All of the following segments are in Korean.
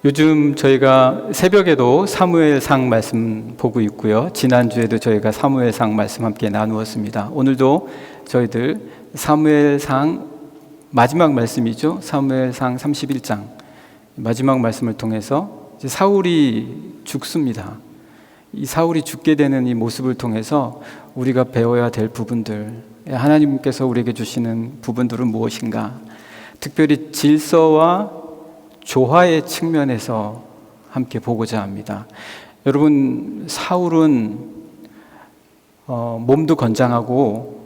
요즘 저희가 새벽에도 사무엘상 말씀 보고 있고요. 지난주에도 저희가 사무엘상 말씀 함께 나누었습니다. 오늘도 저희들 사무엘상 마지막 말씀이죠. 사무엘상 31장 마지막 말씀을 통해서 이제 사울이 죽습니다. 이 사울이 죽게 되는 이 모습을 통해서 우리가 배워야 될 부분들, 하나님께서 우리에게 주시는 부분들은 무엇인가? 특별히 질서와 조화의 측면에서 함께 보고자 합니다. 여러분, 사울은 몸도 건장하고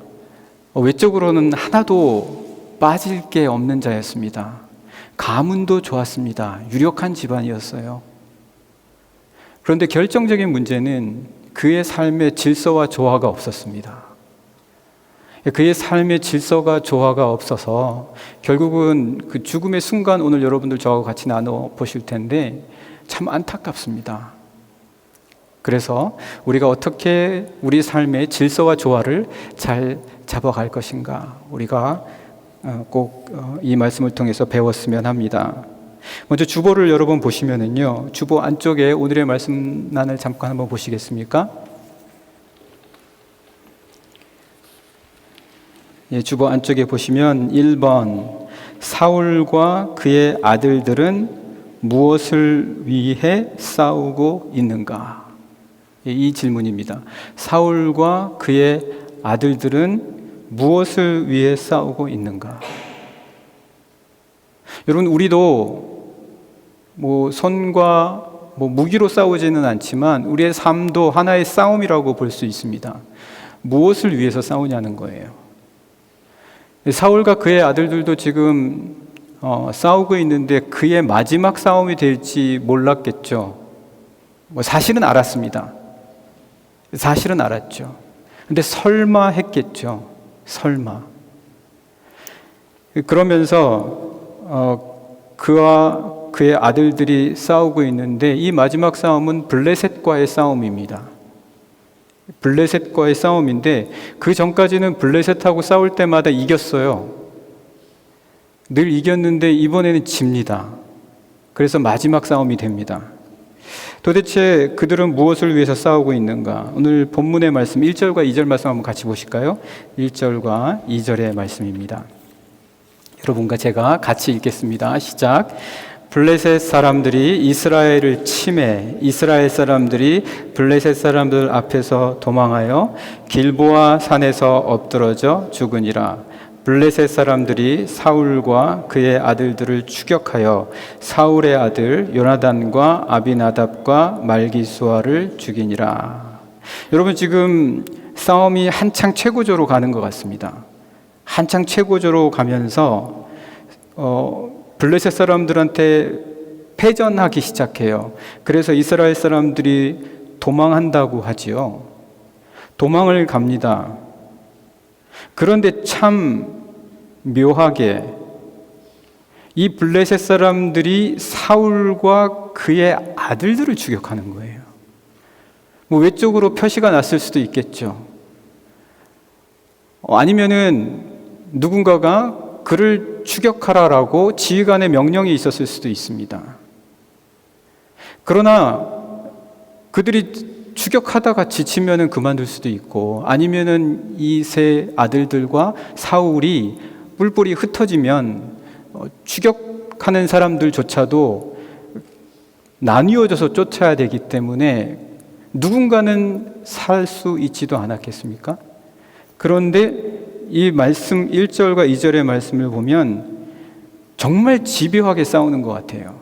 외적으로는 하나도 빠질 게 없는 자였습니다. 가문도 좋았습니다. 유력한 집안이었어요. 그런데 결정적인 문제는 그의 삶에 질서와 조화가 없었습니다. 그의 삶의 질서가 조화가 없어서 결국은 그 죽음의 순간, 오늘 여러분들 저하고 같이 나눠 보실 텐데 참 안타깝습니다. 그래서 우리가 어떻게 우리 삶의 질서와 조화를 잘 잡아갈 것인가, 우리가 꼭 이 말씀을 통해서 배웠으면 합니다. 먼저 주보를 여러분 보시면은요, 주보 안쪽에 오늘의 말씀란을 잠깐 한번 보시겠습니까? 주보 안쪽에 보시면 1번, 사울과 그의 아들들은 무엇을 위해 싸우고 있는가? 이 질문입니다. 사울과 그의 아들들은 무엇을 위해 싸우고 있는가? 여러분, 우리도 손과 무기로 싸우지는 않지만 우리의 삶도 하나의 싸움이라고 볼 수 있습니다. 무엇을 위해서 싸우냐는 거예요. 사울과 그의 아들들도 지금 싸우고 있는데 그의 마지막 싸움이 될지 몰랐겠죠. 사실은 알았습니다. 사실은 알았죠. 근데 설마 했겠죠. 설마. 그러면서 그와 그의 아들들이 싸우고 있는데 이 마지막 싸움은 블레셋과의 싸움입니다. 블레셋과의 싸움인데 그 전까지는 블레셋하고 싸울 때마다 이겼어요. 늘 이겼는데 이번에는 집니다. 그래서 마지막 싸움이 됩니다. 도대체 그들은 무엇을 위해서 싸우고 있는가? 오늘 본문의 말씀 1절과 2절 말씀 한번 같이 보실까요? 1절과 2절의 말씀입니다. 여러분과 제가 같이 읽겠습니다. 시작. 블레셋 사람들이 이스라엘을 침해, 이스라엘 사람들이 블레셋 사람들 앞에서 도망하여 길보아 산에서 엎드러져 죽으니라. 블레셋 사람들이 사울과 그의 아들들을 추격하여 사울의 아들 요나단과 아비나답과 말기수아를 죽이니라. 여러분, 지금 싸움이 한창 최고조로 가는 것 같습니다. 한창 최고조로 가면서 블레셋 사람들한테 패전하기 시작해요. 그래서 이스라엘 사람들이 도망한다고 하지요. 도망을 갑니다. 그런데 참 묘하게 이 블레셋 사람들이 사울과 그의 아들들을 추격하는 거예요. 외적으로 표시가 났을 수도 있겠죠. 아니면은 누군가가 그를 추격하라라고 지휘관의 명령이 있었을 수도 있습니다. 그러나 그들이 추격하다가 지치면은 그만둘 수도 있고, 아니면은 이 세 아들들과 사울이 뿔뿔이 흩어지면 추격하는 사람들조차도 나뉘어져서 쫓아야 되기 때문에 누군가는 살 수 있지도 않았겠습니까? 그런데 이 말씀 1절과 2절의 말씀을 보면 정말 집요하게 싸우는 것 같아요.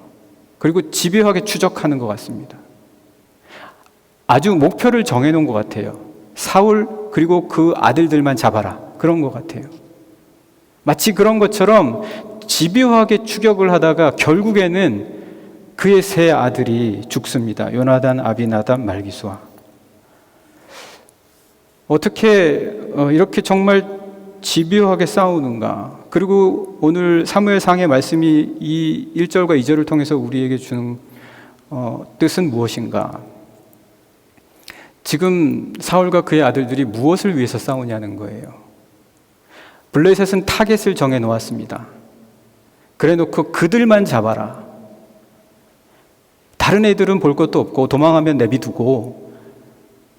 그리고 집요하게 추적하는 것 같습니다. 아주 목표를 정해놓은 것 같아요. 사울 그리고 그 아들들만 잡아라, 그런 것 같아요. 마치 그런 것처럼 집요하게 추격을 하다가 결국에는 그의 세 아들이 죽습니다. 요나단, 아비나답, 말기수아. 어떻게 이렇게 정말 집요하게 싸우는가? 그리고 오늘 사무엘상의 말씀이 이 1절과 2절을 통해서 우리에게 주는 뜻은 무엇인가? 지금 사울과 그의 아들들이 무엇을 위해서 싸우냐는 거예요. 블레셋은 타겟을 정해 놓았습니다. 그래 놓고 그들만 잡아라. 다른 애들은 볼 것도 없고 도망하면 내비두고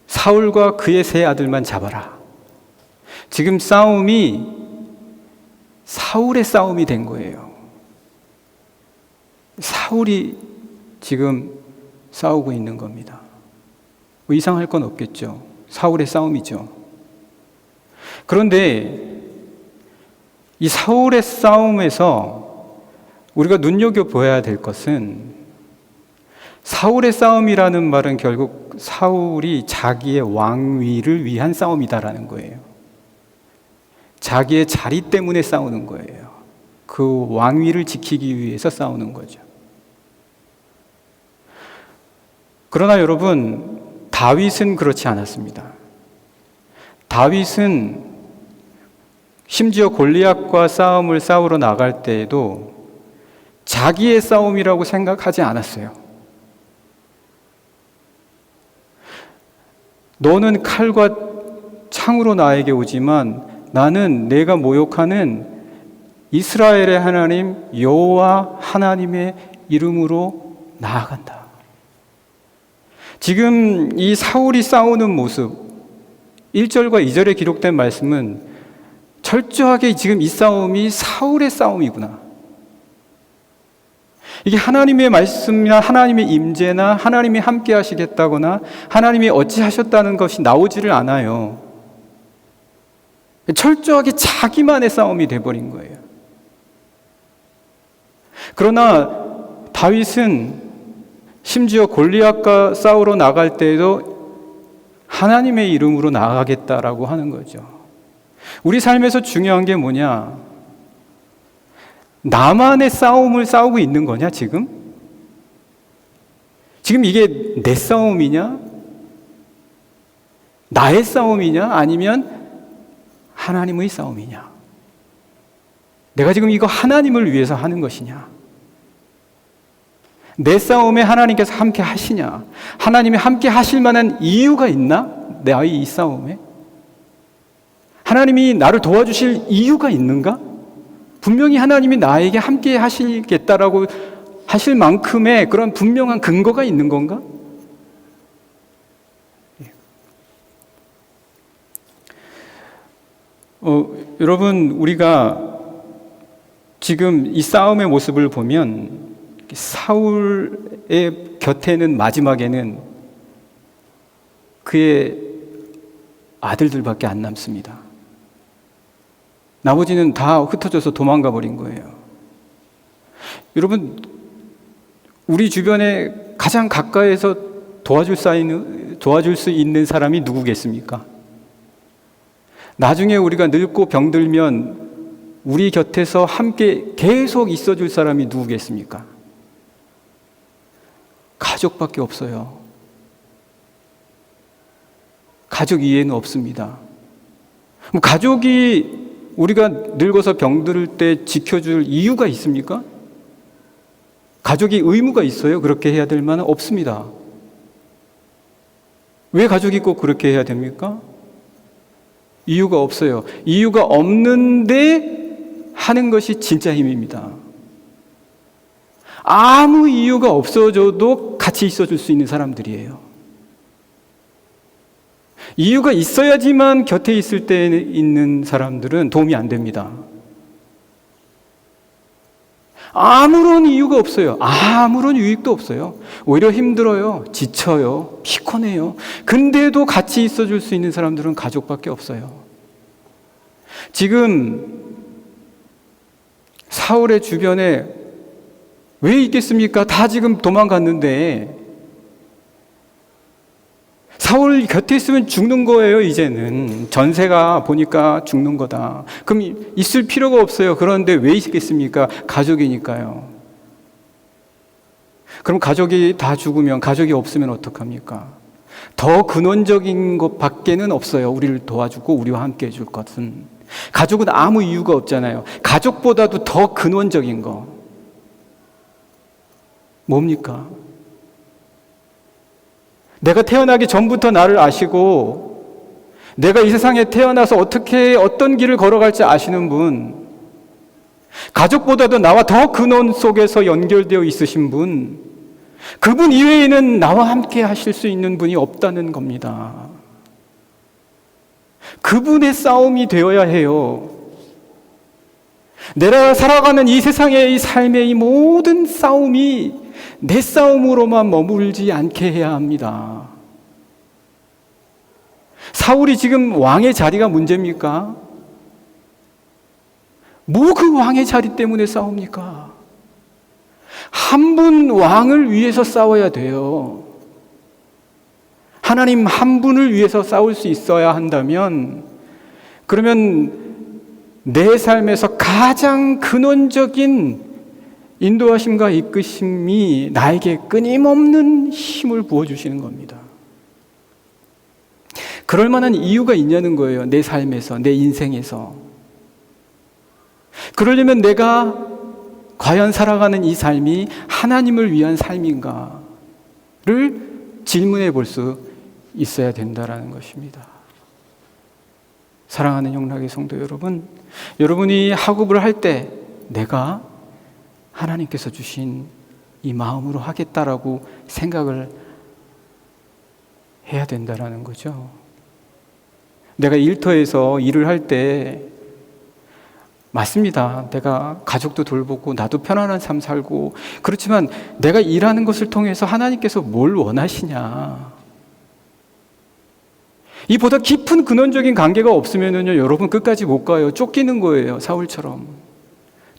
사울과 그의 세 아들만 잡아라. 지금 싸움이 사울의 싸움이 된 거예요. 사울이 지금 싸우고 있는 겁니다. 뭐 이상할 건 없겠죠. 사울의 싸움이죠. 그런데 이 사울의 싸움에서 우리가 눈여겨봐야 될 것은 사울의 싸움이라는 말은 결국 사울이 자기의 왕위를 위한 싸움이다라는 거예요. 자기의 자리 때문에 싸우는 거예요. 그 왕위를 지키기 위해서 싸우는 거죠. 그러나 여러분, 다윗은 그렇지 않았습니다. 다윗은 심지어 골리앗과 싸움을 싸우러 나갈 때에도 자기의 싸움이라고 생각하지 않았어요. 너는 칼과 창으로 나에게 오지만 나는 내가 모욕하는 이스라엘의 하나님 여호와 하나님의 이름으로 나아간다. 지금 이 사울이 싸우는 모습, 1절과 2절에 기록된 말씀은 철저하게 지금 이 싸움이 사울의 싸움이구나. 이게 하나님의 말씀이나 하나님의 임재나 하나님이 함께 하시겠다거나 하나님이 어찌하셨다는 것이 나오지를 않아요. 철저하게 자기만의 싸움이 돼버린 거예요. 그러나 다윗은 심지어 골리앗과 싸우러 나갈 때에도 하나님의 이름으로 나아가겠다라고 하는 거죠. 우리 삶에서 중요한 게 뭐냐? 나만의 싸움을 싸우고 있는 거냐, 지금? 지금 이게 내 싸움이냐? 나의 싸움이냐? 아니면 하나님의 싸움이냐? 내가 지금 이거 하나님을 위해서 하는 것이냐? 내 싸움에 하나님께서 함께 하시냐? 하나님이 함께 하실 만한 이유가 있나? 나의 이 싸움에? 하나님이 나를 도와주실 이유가 있는가? 분명히 하나님이 나에게 함께 하시겠다라고 하실 만큼의 그런 분명한 근거가 있는 건가? 여러분, 우리가 지금 이 싸움의 모습을 보면 사울의 곁에는 마지막에는 그의 아들들밖에 안 남습니다. 나머지는 다 흩어져서 도망가 버린 거예요. 여러분, 우리 주변에 가장 가까이에서 도와줄 수 있는 사람이 누구겠습니까? 나중에 우리가 늙고 병들면 우리 곁에서 함께 계속 있어줄 사람이 누구겠습니까? 가족밖에 없어요. 가족 이외에는 없습니다. 가족이 우리가 늙어서 병들 때 지켜줄 이유가 있습니까? 가족이 의무가 있어요? 그렇게 해야 될 만은 없습니다. 왜 가족이 꼭 그렇게 해야 됩니까? 이유가 없어요. 이유가 없는데 하는 것이 진짜 힘입니다. 아무 이유가 없어져도 같이 있어줄 수 있는 사람들이에요. 이유가 있어야지만 곁에 있을 때 있는 사람들은 도움이 안 됩니다. 아무런 이유가 없어요. 아무런 유익도 없어요. 오히려 힘들어요. 지쳐요. 피곤해요. 근데도 같이 있어줄 수 있는 사람들은 가족밖에 없어요. 지금 사울의 주변에 왜 있겠습니까? 다 지금 도망갔는데 사울 곁에 있으면 죽는 거예요. 이제는 전세가 보니까 죽는 거다. 그럼 있을 필요가 없어요. 그런데 왜 있겠습니까? 가족이니까요. 그럼 가족이 다 죽으면, 가족이 없으면 어떡합니까? 더 근원적인 것밖에는 없어요. 우리를 도와주고 우리와 함께 해줄 것은. 가족은 아무 이유가 없잖아요. 가족보다도 더 근원적인 거 뭡니까? 내가 태어나기 전부터 나를 아시고 내가 이 세상에 태어나서 어떤 길을 걸어갈지 아시는 분, 가족보다도 나와 더 근원 속에서 연결되어 있으신 분, 그분 이외에는 나와 함께 하실 수 있는 분이 없다는 겁니다. 그분의 싸움이 되어야 해요. 내가 살아가는 이 세상의 이 삶의 이 모든 싸움이 내 싸움으로만 머물지 않게 해야 합니다. 사울이 지금 왕의 자리가 문제입니까? 뭐 그 왕의 자리 때문에 싸웁니까? 한 분 왕을 위해서 싸워야 돼요. 하나님 한 분을 위해서 싸울 수 있어야 한다면, 그러면 내 삶에서 가장 근원적인 인도하심과 이끄심이 나에게 끊임없는 힘을 부어주시는 겁니다. 그럴 만한 이유가 있냐는 거예요. 내 삶에서, 내 인생에서. 그러려면 내가 과연 살아가는 이 삶이 하나님을 위한 삶인가를 질문해 볼 수 있어야 된다는 것입니다. 사랑하는 영락의 성도 여러분, 여러분이 학업을 할 때 내가 하나님께서 주신 이 마음으로 하겠다라고 생각을 해야 된다는 거죠. 내가 일터에서 일을 할 때 맞습니다. 내가 가족도 돌보고 나도 편안한 삶 살고, 그렇지만 내가 일하는 것을 통해서 하나님께서 뭘 원하시냐, 이보다 깊은 근원적인 관계가 없으면요, 여러분 끝까지 못 가요. 쫓기는 거예요. 사울처럼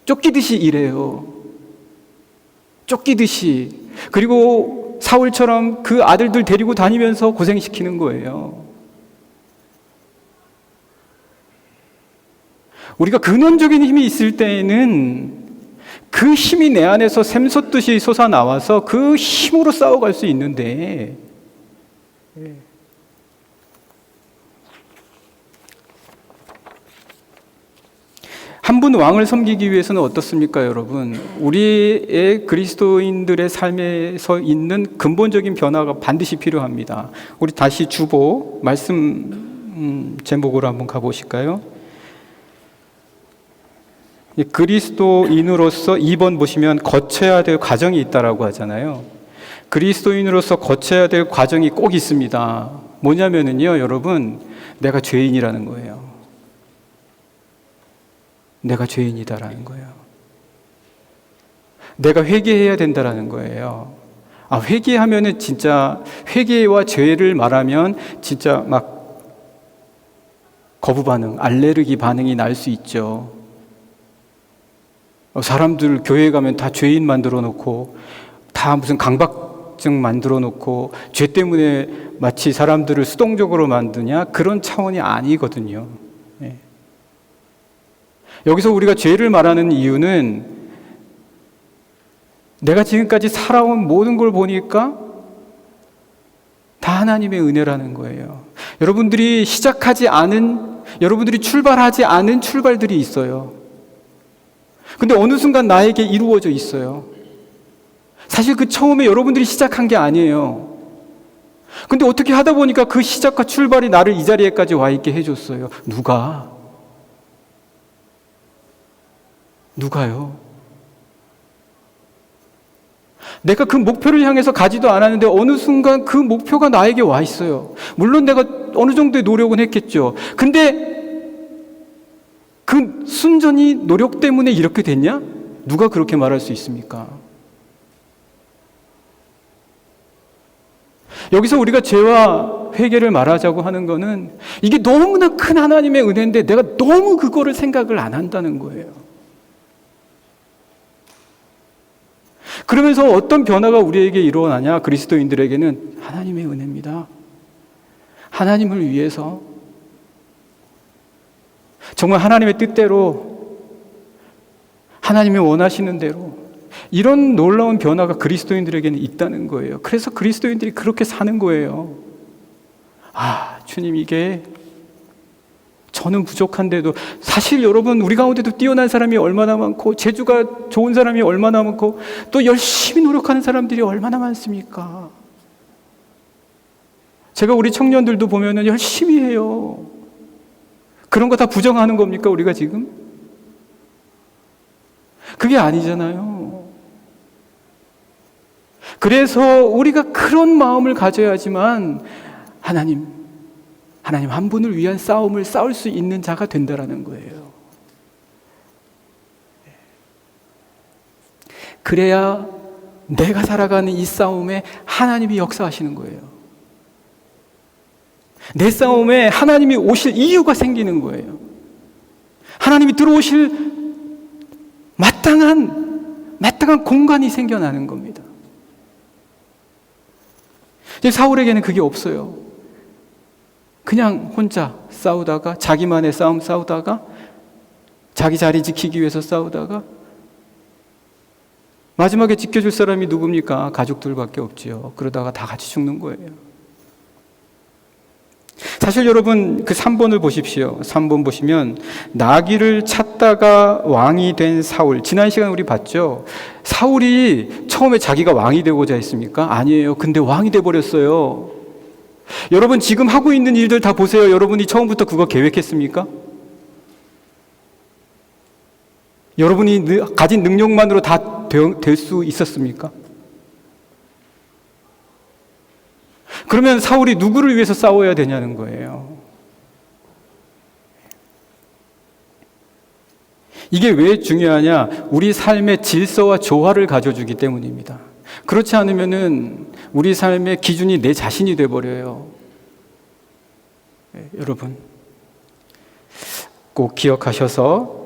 쫓기듯이 일해요. 쫓기듯이. 그리고 사울처럼 그 아들들 데리고 다니면서 고생시키는 거예요. 우리가 근원적인 힘이 있을 때에는 그 힘이 내 안에서 샘솟듯이 솟아나와서 그 힘으로 싸워갈 수 있는데, 한 분 왕을 섬기기 위해서는 어떻습니까, 여러분? 우리의 그리스도인들의 삶에서 있는 근본적인 변화가 반드시 필요합니다. 우리 다시 주보 말씀 제목으로 한번 가보실까요? 그리스도인으로서 2번 보시면 거쳐야 될 과정이 있다라고 하잖아요. 그리스도인으로서 거쳐야 될 과정이 꼭 있습니다. 뭐냐면은요, 여러분, 내가 죄인이라는 거예요. 내가 죄인이다라는 거예요. 내가 회개해야 된다라는 거예요. 회개하면은 진짜, 회개와 죄를 말하면 진짜 막 거부 반응, 알레르기 반응이 날 수 있죠. 사람들 교회 가면 다 죄인 만들어 놓고, 다 무슨 강박증 만들어 놓고, 죄 때문에 마치 사람들을 수동적으로 만드냐, 그런 차원이 아니거든요. 여기서 우리가 죄를 말하는 이유는 내가 지금까지 살아온 모든 걸 보니까 다 하나님의 은혜라는 거예요. 여러분들이 여러분들이 출발하지 않은 출발들이 있어요. 근데 어느 순간 나에게 이루어져 있어요. 사실 그 처음에 여러분들이 시작한 게 아니에요. 근데 어떻게 하다 보니까 그 시작과 출발이 나를 이 자리에까지 와 있게 해줬어요. 누가요? 내가 그 목표를 향해서 가지도 않았는데 어느 순간 그 목표가 나에게 와 있어요. 물론 내가 어느 정도의 노력은 했겠죠. 근데 그 순전히 노력 때문에 이렇게 됐냐? 누가 그렇게 말할 수 있습니까? 여기서 우리가 죄와 회개를 말하자고 하는 거는 이게 너무나 큰 하나님의 은혜인데 내가 너무 그거를 생각을 안 한다는 거예요. 그러면서 어떤 변화가 우리에게 일어나냐? 그리스도인들에게는 하나님의 은혜입니다. 하나님을 위해서 정말 하나님의 뜻대로, 하나님이 원하시는 대로 이런 놀라운 변화가 그리스도인들에게는 있다는 거예요. 그래서 그리스도인들이 그렇게 사는 거예요. 주님, 이게 저는 부족한데도, 사실 여러분 우리 가운데도 뛰어난 사람이 얼마나 많고 재주가 좋은 사람이 얼마나 많고 또 열심히 노력하는 사람들이 얼마나 많습니까? 제가 우리 청년들도 보면은 열심히 해요. 그런 거 다 부정하는 겁니까, 우리가 지금? 그게 아니잖아요. 그래서 우리가 그런 마음을 가져야지만 하나님 한 분을 위한 싸움을 싸울 수 있는 자가 된다라는 거예요. 그래야 내가 살아가는 이 싸움에 하나님이 역사하시는 거예요. 내 싸움에 하나님이 오실 이유가 생기는 거예요. 하나님이 들어오실 마땅한 공간이 생겨나는 겁니다. 이제 사울에게는 그게 없어요. 그냥 혼자 싸우다가, 자기만의 싸움 싸우다가, 자기 자리 지키기 위해서 싸우다가, 마지막에 지켜줄 사람이 누굽니까? 가족들밖에 없지요. 그러다가 다 같이 죽는 거예요. 사실 여러분, 그 3번을 보십시오. 3번 보시면 나귀를 찾다가 왕이 된 사울. 지난 시간에 우리 봤죠? 사울이 처음에 자기가 왕이 되고자 했습니까? 아니에요. 근데 왕이 돼버렸어요. 여러분, 지금 하고 있는 일들 다 보세요. 여러분이 처음부터 그거 계획했습니까? 여러분이 가진 능력만으로 다 될 수 있었습니까? 그러면 사울이 누구를 위해서 싸워야 되냐는 거예요. 이게 왜 중요하냐? 우리 삶의 질서와 조화를 가져주기 때문입니다. 그렇지 않으면은 우리 삶의 기준이 내 자신이 돼버려요. 여러분, 꼭 기억하셔서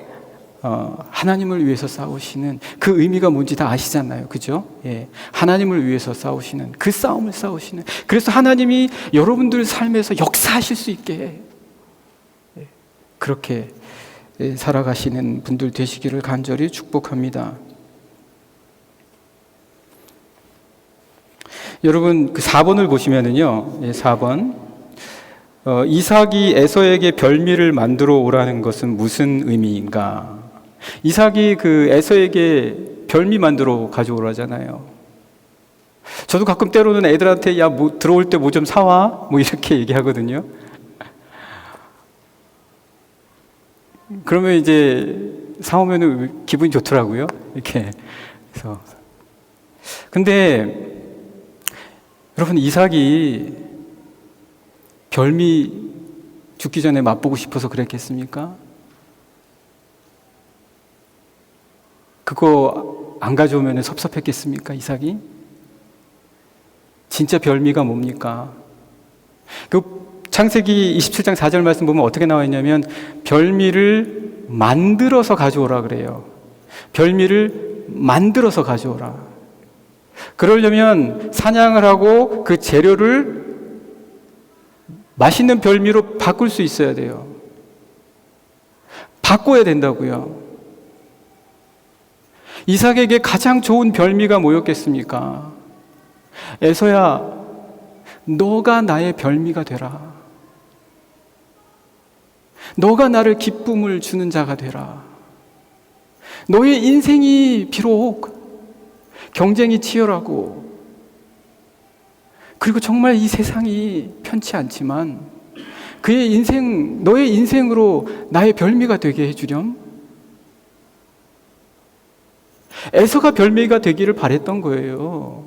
하나님을 위해서 싸우시는 그 의미가 뭔지 다 아시잖아요. 그죠? 예. 하나님을 위해서 싸우시는, 그 싸움을 싸우시는, 그래서 하나님이 여러분들 삶에서 역사하실 수 있게 그렇게 살아가시는 분들 되시기를 간절히 축복합니다. 여러분, 그 4번을 보시면은요, 4번. 이삭이 에서에게 별미를 만들어 오라는 것은 무슨 의미인가? 이삭이 그 에서에게 별미 만들어 가져오라잖아요. 저도 가끔 때로는 애들한테 야, 뭐 들어올 때 뭐 좀 사와? 뭐 이렇게 얘기하거든요. 그러면 이제 사오면은 기분이 좋더라고요. 이렇게. 그래서. 근데 여러분, 이삭이 별미 죽기 전에 맛보고 싶어서 그랬겠습니까? 그거 안 가져오면 섭섭했겠습니까, 이삭이? 진짜 별미가 뭡니까? 그 창세기 27장 4절 말씀 보면 어떻게 나와 있냐면 별미를 만들어서 가져오라 그래요. 별미를 만들어서 가져오라. 그러려면 사냥을 하고 그 재료를 맛있는 별미로 바꿀 수 있어야 돼요. 바꿔야 된다고요. 이삭에게 가장 좋은 별미가 뭐였겠습니까? 에서야, 너가 나의 별미가 되라. 너가 나를 기쁨을 주는 자가 되라. 너의 인생이 비록 경쟁이 치열하고, 그리고 정말 이 세상이 편치 않지만 그의 인생, 너의 인생으로 나의 별미가 되게 해주렴. 에서가 별미가 되기를 바랬던 거예요.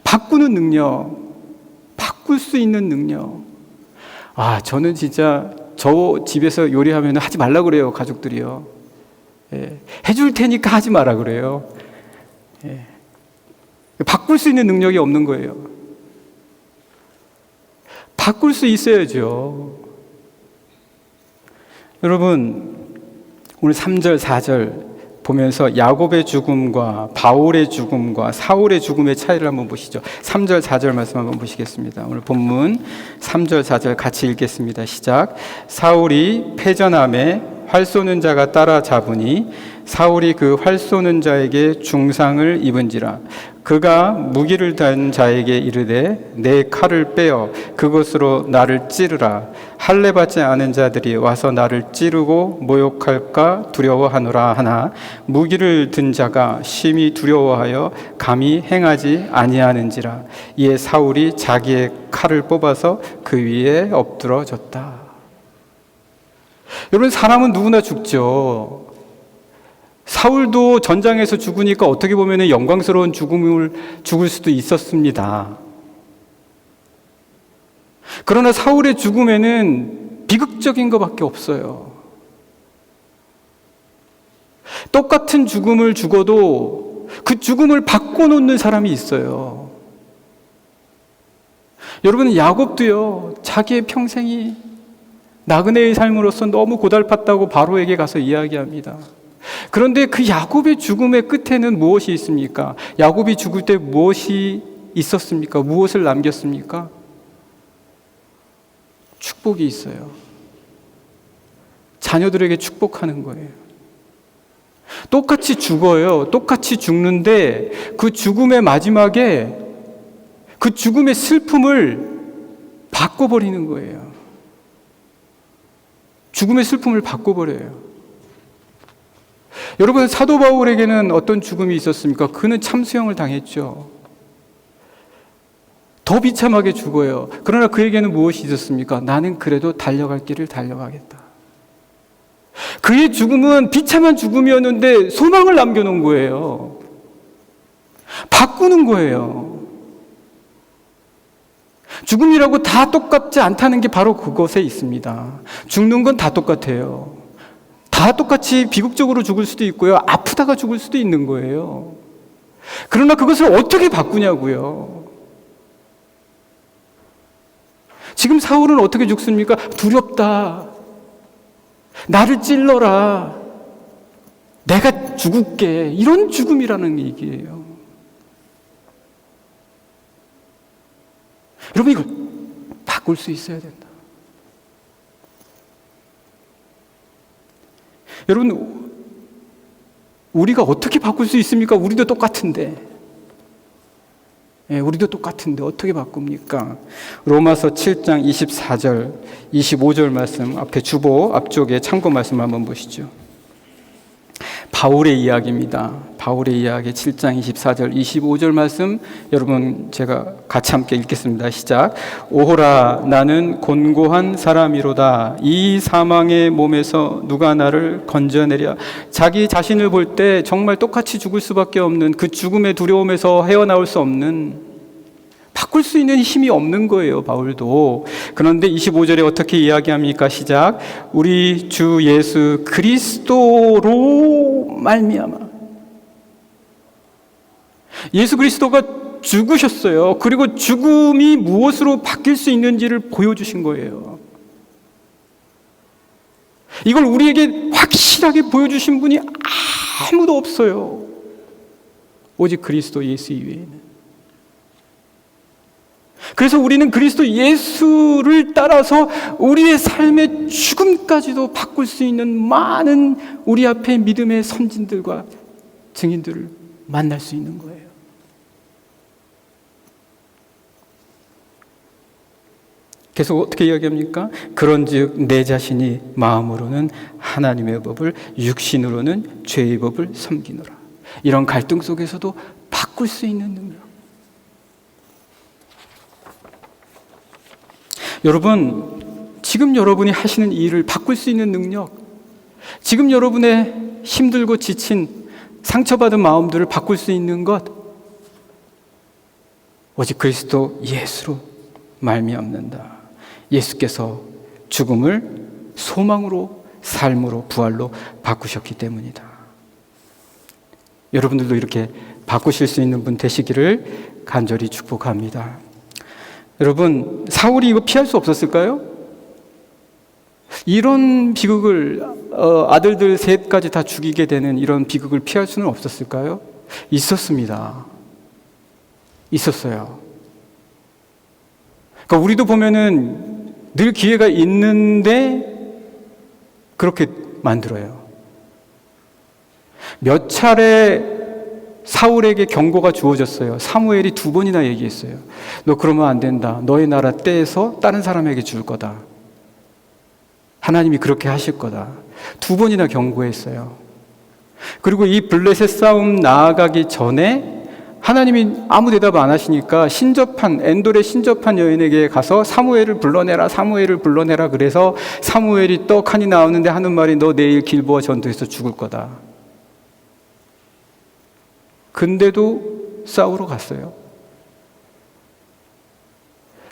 바꾸는 능력, 바꿀 수 있는 능력. 저는 진짜 저 집에서 요리하면 하지 말라 그래요, 가족들이요. 해줄 테니까 하지 마라 그래요. 바꿀 수 있는 능력이 없는 거예요. 바꿀 수 있어야죠. 여러분, 오늘 3절, 4절 보면서 야곱의 죽음과 바울의 죽음과 사울의 죽음의 차이를 한번 보시죠. 3절, 4절 말씀 한번 보시겠습니다. 오늘 본문 3절, 4절 같이 읽겠습니다. 시작. 사울이 패전함에 활 쏘는 자가 따라잡으니 사울이 그 활 쏘는 자에게 중상을 입은지라. 그가 무기를 단 자에게 이르되 내 칼을 빼어 그것으로 나를 찌르라. 할례 받지 않은 자들이 와서 나를 찌르고 모욕할까 두려워하노라 하나 무기를 든 자가 심히 두려워하여 감히 행하지 아니하는지라. 이에 사울이 자기의 칼을 뽑아서 그 위에 엎드러졌다. 여러분, 사람은 누구나 죽죠. 사울도 전장에서 죽으니까 어떻게 보면 영광스러운 죽을 수도 있었습니다. 그러나 사울의 죽음에는 비극적인 것밖에 없어요. 똑같은 죽음을 죽어도 그 죽음을 바꿔놓는 사람이 있어요. 여러분, 야곱도요, 자기의 평생이 나그네의 삶으로서 너무 고달팠다고 바로에게 가서 이야기합니다. 그런데 그 야곱의 죽음의 끝에는 무엇이 있습니까? 야곱이 죽을 때 무엇이 있었습니까? 무엇을 남겼습니까? 축복이 있어요. 자녀들에게 축복하는 거예요. 똑같이 죽어요. 똑같이 죽는데 그 죽음의 마지막에 그 죽음의 슬픔을 바꿔버리는 거예요. 죽음의 슬픔을 바꿔버려요. 여러분, 사도 바울에게는 어떤 죽음이 있었습니까? 그는 참수형을 당했죠. 더 비참하게 죽어요. 그러나 그에게는 무엇이 있었습니까? 나는 그래도 달려갈 길을 달려가겠다. 그의 죽음은 비참한 죽음이었는데 소망을 남겨놓은 거예요. 바꾸는 거예요. 죽음이라고 다 똑같지 않다는 게 바로 그것에 있습니다. 죽는 건 다 똑같아요. 다 똑같이 비극적으로 죽을 수도 있고요. 아프다가 죽을 수도 있는 거예요. 그러나 그것을 어떻게 바꾸냐고요. 지금 사울은 어떻게 죽습니까? 두렵다. 나를 찔러라. 내가 죽을게. 이런 죽음이라는 얘기예요. 여러분, 이걸 바꿀 수 있어야 된다. 여러분, 우리가 어떻게 바꿀 수 있습니까? 우리도 똑같은데. 우리도 똑같은데 어떻게 바꿉니까? 로마서 7장 24절, 25절 말씀 앞에 주보 앞쪽에 참고 말씀 한번 보시죠. 바울의 이야기입니다. 바울의 이야기 7장 24절, 25절 말씀 여러분 제가 같이 함께 읽겠습니다. 시작. 오호라 나는 곤고한 사람이로다. 이 사망의 몸에서 누가 나를 건져내랴. 자기 자신을 볼 때 정말 똑같이 죽을 수밖에 없는 그 죽음의 두려움에서 헤어나올 수 없는, 바꿀 수 있는 힘이 없는 거예요, 바울도. 그런데 25절에 어떻게 이야기합니까? 시작. 우리 주 예수 그리스도로 말미암아. 예수 그리스도가 죽으셨어요. 그리고 죽음이 무엇으로 바뀔 수 있는지를 보여주신 거예요. 이걸 우리에게 확실하게 보여주신 분이 아무도 없어요. 오직 그리스도 예수 이외에는. 그래서 우리는 그리스도 예수를 따라서 우리의 삶의 죽음까지도 바꿀 수 있는 많은 우리 앞에 믿음의 선진들과 증인들을 만날 수 있는 거예요. 계속 어떻게 이야기합니까? 그런즉 내 자신이 마음으로는 하나님의 법을, 육신으로는 죄의 법을 섬기노라. 이런 갈등 속에서도 바꿀 수 있는 능력. 여러분, 지금 여러분이 하시는 일을 바꿀 수 있는 능력, 지금 여러분의 힘들고 지친 상처받은 마음들을 바꿀 수 있는 것, 오직 그리스도 예수로 말미암는다. 예수께서 죽음을 소망으로, 삶으로, 부활로 바꾸셨기 때문이다. 여러분들도 이렇게 바꾸실 수 있는 분 되시기를 간절히 축복합니다. 여러분, 사울이 이거 피할 수 없었을까요? 이런 비극을, 아들들 셋까지 다 죽이게 되는 이런 비극을 피할 수는 없었을까요? 있었습니다. 있었어요. 그러니까 우리도 보면은 늘 기회가 있는데 그렇게 만들어요. 몇 차례 사울에게 경고가 주어졌어요. 사무엘이 2번이나 얘기했어요. 너 그러면 안 된다. 너의 나라 떼에서 다른 사람에게 줄 거다. 하나님이 그렇게 하실 거다. 2번이나 경고했어요. 그리고 이 블레셋 싸움 나아가기 전에 하나님이 아무 대답 안 하시니까 엔돌의 신접한 여인에게 가서 사무엘을 불러내라, 사무엘을 불러내라. 그래서 사무엘이 떡하니 나오는데 하는 말이 너 내일 길보아 전투에서 죽을 거다. 근데도 싸우러 갔어요.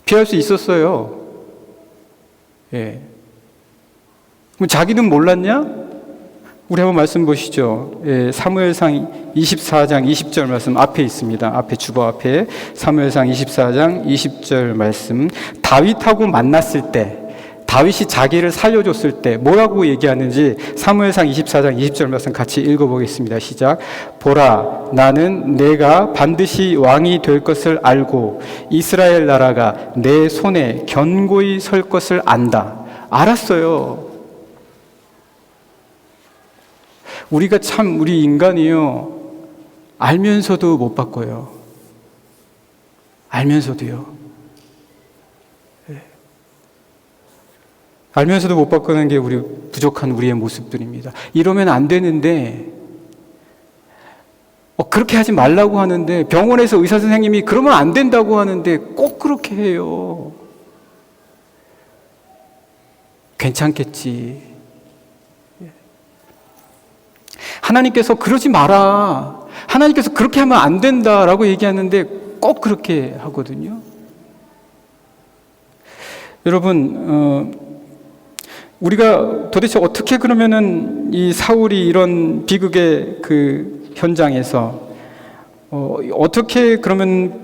피할 수 있었어요. 예. 그럼 자기는 몰랐냐? 우리 한번 말씀 보시죠. 예, 사무엘상 24장 20절 말씀 앞에 있습니다. 앞에 주보 앞에 사무엘상 24장 20절 말씀. 다윗하고 만났을 때, 다윗이 자기를 살려줬을 때 뭐라고 얘기하는지 사무엘상 24장 20절 말씀 같이 읽어보겠습니다. 시작. 보라, 나는 내가 반드시 왕이 될 것을 알고 이스라엘 나라가 내 손에 견고히 설 것을 안다. 알았어요. 우리가 참, 우리 인간이요, 알면서도 못 바꿔요. 알면서도요. 네. 알면서도 못 바꾸는 게 우리 부족한 우리의 모습들입니다. 이러면 안 되는데, 그렇게 하지 말라고 하는데, 병원에서 의사 선생님이 그러면 안 된다고 하는데 꼭 그렇게 해요. 괜찮겠지. 하나님께서 그러지 마라. 하나님께서 그렇게 하면 안 된다라고 얘기하는데 꼭 그렇게 하거든요. 여러분, 우리가 도대체 어떻게 그러면은 이 사울이 이런 비극의 그 현장에서 어떻게 그러면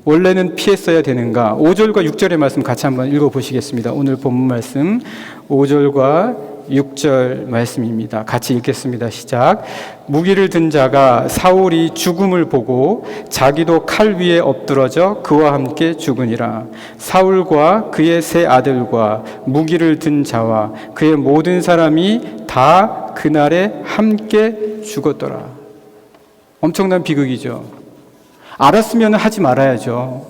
원래는 피했어야 되는가? 5절과 6절의 말씀 같이 한번 읽어보시겠습니다. 오늘 본문 말씀 5절과 6절 말씀입니다. 같이 읽겠습니다. 시작. 무기를 든 자가 사울이 죽음을 보고 자기도 칼 위에 엎드러져 그와 함께 죽으니라. 사울과 그의 세 아들과 무기를 든 자와 그의 모든 사람이 다 그날에 함께 죽었더라. 엄청난 비극이죠. 알았으면 하지 말아야죠.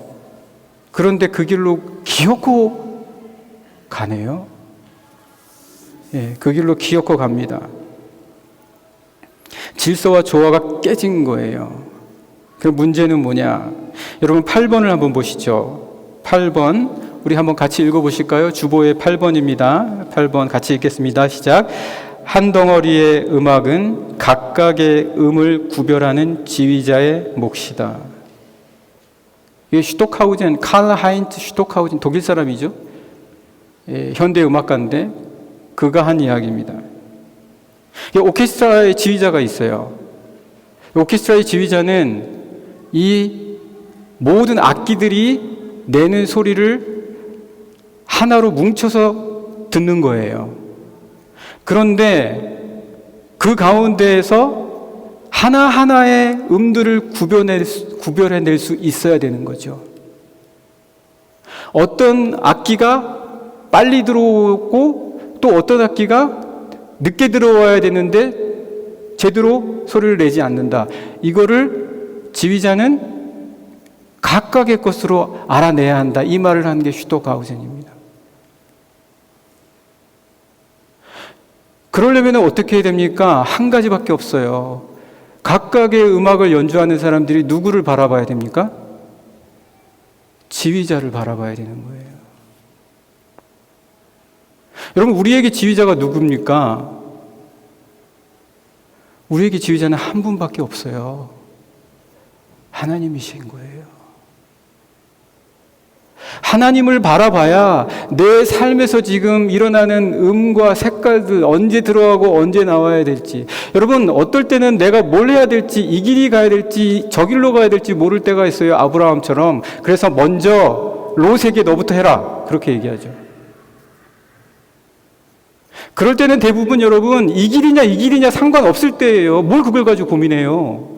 그런데 그 길로 기어코 가네요. 예, 그 길로 기어코 갑니다. 질서와 조화가 깨진 거예요. 그 문제는 뭐냐? 여러분 8번을 한번 보시죠. 8번 우리 한번 같이 읽어보실까요? 주보의 8번입니다. 8번 같이 읽겠습니다. 시작. 한 덩어리의 음악은 각각의 음을 구별하는 지휘자의 몫이다. 이게 슈토카우젠, 칼 하인트 슈토카우젠, 독일 사람이죠. 예, 현대 음악가인데 그가 한 이야기입니다. 오케스트라의 지휘자가 있어요. 오케스트라의 지휘자는 이 모든 악기들이 내는 소리를 하나로 뭉쳐서 듣는 거예요. 그런데 그 가운데에서 하나하나의 음들을 구별해낼 수 있어야 되는 거죠. 어떤 악기가 빨리 들어오고 또 어떤 악기가 늦게 들어와야 되는데 제대로 소리를 내지 않는다. 이거를 지휘자는 각각의 것으로 알아내야 한다. 이 말을 하는 게 슈토카우젠입니다. 그러려면 어떻게 해야 됩니까? 한 가지밖에 없어요. 각각의 음악을 연주하는 사람들이 누구를 바라봐야 됩니까? 지휘자를 바라봐야 되는 거예요. 여러분, 우리에게 지휘자가 누굽니까? 우리에게 지휘자는 한 분밖에 없어요. 하나님이신 거예요. 하나님을 바라봐야 내 삶에서 지금 일어나는 음과 색깔들 언제 들어가고 언제 나와야 될지, 여러분 어떨 때는 내가 뭘 해야 될지, 이 길이 가야 될지 저 길로 가야 될지 모를 때가 있어요. 아브라함처럼. 그래서 먼저 롯에게 너부터 해라 그렇게 얘기하죠. 그럴 때는 대부분 여러분 이 길이냐 상관없을 때예요. 뭘 그걸 가지고 고민해요.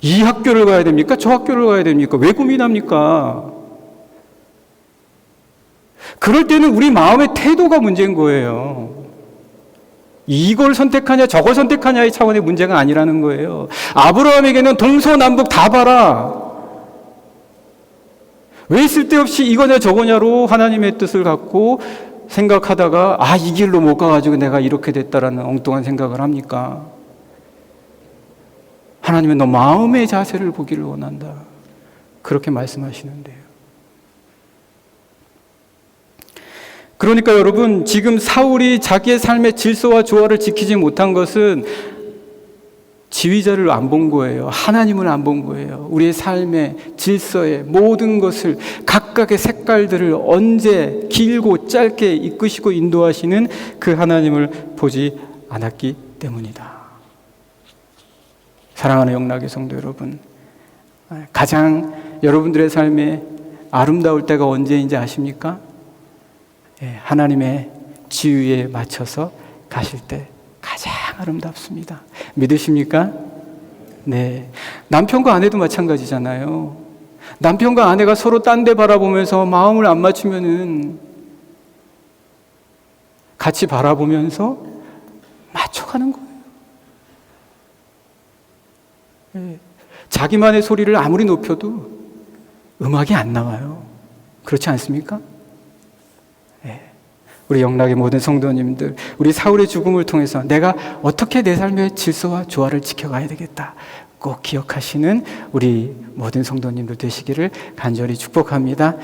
이 학교를 가야 됩니까? 저 학교를 가야 됩니까? 왜 고민합니까? 그럴 때는 우리 마음의 태도가 문제인 거예요. 이걸 선택하냐 저걸 선택하냐의 차원의 문제가 아니라는 거예요. 아브라함에게는 동서남북 다 봐라. 왜 쓸데없이 이거냐 저거냐로 하나님의 뜻을 갖고 생각하다가 이 길로 못 가가지고 내가 이렇게 됐다라는 엉뚱한 생각을 합니까? 하나님은 너 마음의 자세를 보기를 원한다. 그렇게 말씀하시는데요. 그러니까 여러분, 지금 사울이 자기의 삶의 질서와 조화를 지키지 못한 것은 지휘자를 안 본 거예요. 하나님을 안 본 거예요. 우리의 삶의 질서의 모든 것을, 각각의 색깔들을 언제 길고 짧게 이끄시고 인도하시는 그 하나님을 보지 않았기 때문이다. 사랑하는 영락의 성도 여러분, 가장 여러분들의 삶에 아름다울 때가 언제인지 아십니까? 하나님의 지위에 맞춰서 가실 때 가장 아름답습니다. 믿으십니까? 네. 남편과 아내도 마찬가지잖아요. 남편과 아내가 서로 딴 데 바라보면서 마음을 안 맞추면은 같이 바라보면서 맞춰가는 거예요. 네. 자기만의 소리를 아무리 높여도 음악이 안 나와요. 그렇지 않습니까? 네. 우리 영락의 모든 성도님들, 우리 사울의 죽음을 통해서 내가 어떻게 내 삶의 질서와 조화를 지켜가야 되겠다 꼭 기억하시는 우리 모든 성도님들 되시기를 간절히 축복합니다.